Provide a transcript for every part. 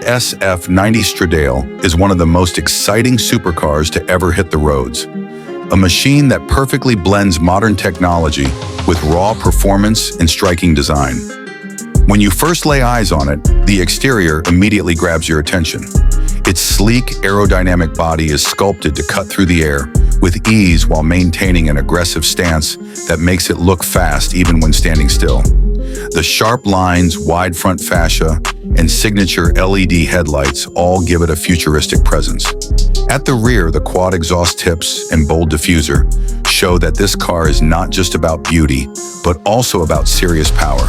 SF90 Stradale is one of the most exciting supercars to ever hit the roads. A machine that perfectly blends modern technology with raw performance and striking design. When you first lay eyes on it, the exterior immediately grabs your attention. Its sleek, aerodynamic body is sculpted to cut through the air with ease while maintaining an aggressive stance that makes it look fast even when standing still. The sharp lines, wide front fascia, and signature LED headlights all give it a futuristic presence. At the rear, the quad exhaust tips and bold diffuser show that this car is not just about beauty, but also about serious power.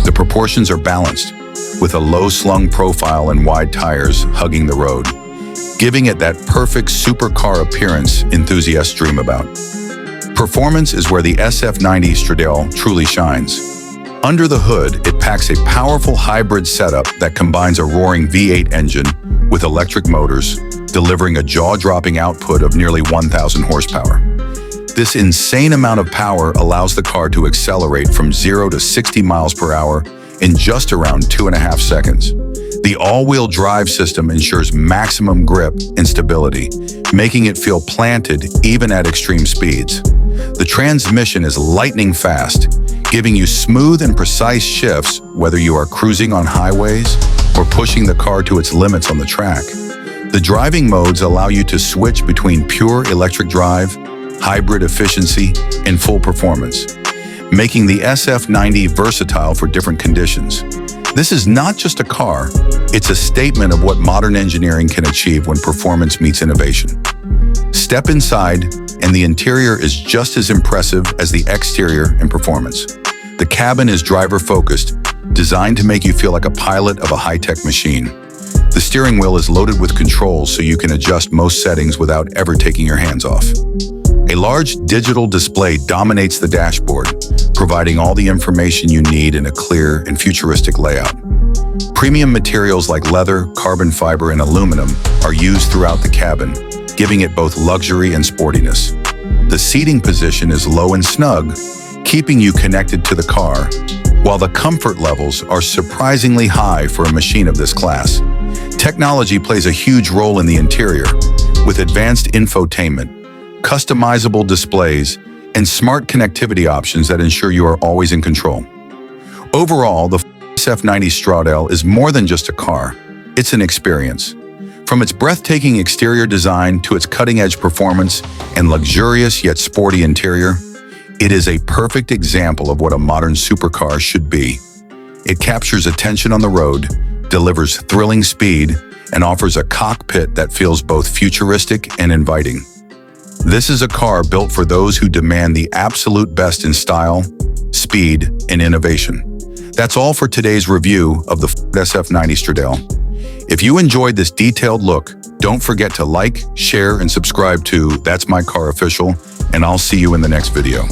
The proportions are balanced, with a low-slung profile and wide tires hugging the road, giving it that perfect supercar appearance enthusiasts dream about. Performance is where the SF90 Stradale truly shines. Under the hood, it packs a powerful hybrid setup that combines a roaring V8 engine with electric motors, delivering a jaw-dropping output of nearly 1,000 horsepower. This insane amount of power allows the car to accelerate from 0 to 60 miles per hour in just around 2.5 seconds. The all-wheel drive system ensures maximum grip and stability, making it feel planted even at extreme speeds. The transmission is lightning fast, giving you smooth and precise shifts whether you are cruising on highways or pushing the car to its limits on the track. The driving modes allow you to switch between pure electric drive, hybrid efficiency, and full performance, making the SF90 versatile for different conditions. This is not just a car, it's a statement of what modern engineering can achieve when performance meets innovation. Step inside, and the interior is just as impressive as the exterior in performance. The cabin is driver-focused, designed to make you feel like a pilot of a high-tech machine. The steering wheel is loaded with controls so you can adjust most settings without ever taking your hands off. A large digital display dominates the dashboard, providing all the information you need in a clear and futuristic layout. Premium materials like leather, carbon fiber, and aluminum are used throughout the cabin, giving it both luxury and sportiness. The seating position is low and snug, keeping you connected to the car, while the comfort levels are surprisingly high for a machine of this class. Technology plays a huge role in the interior, with advanced infotainment, customizable displays, and smart connectivity options that ensure you are always in control. Overall, the SF90 Stradale is more than just a car, it's an experience. From its breathtaking exterior design to its cutting-edge performance and luxurious yet sporty interior, it is a perfect example of what a modern supercar should be. It captures attention on the road, delivers thrilling speed, and offers a cockpit that feels both futuristic and inviting. This is a car built for those who demand the absolute best in style, speed, and innovation. That's all for today's review of the SF90 Stradale. If you enjoyed this detailed look, don't forget to like, share, and subscribe to That's My Car Official, and I'll see you in the next video.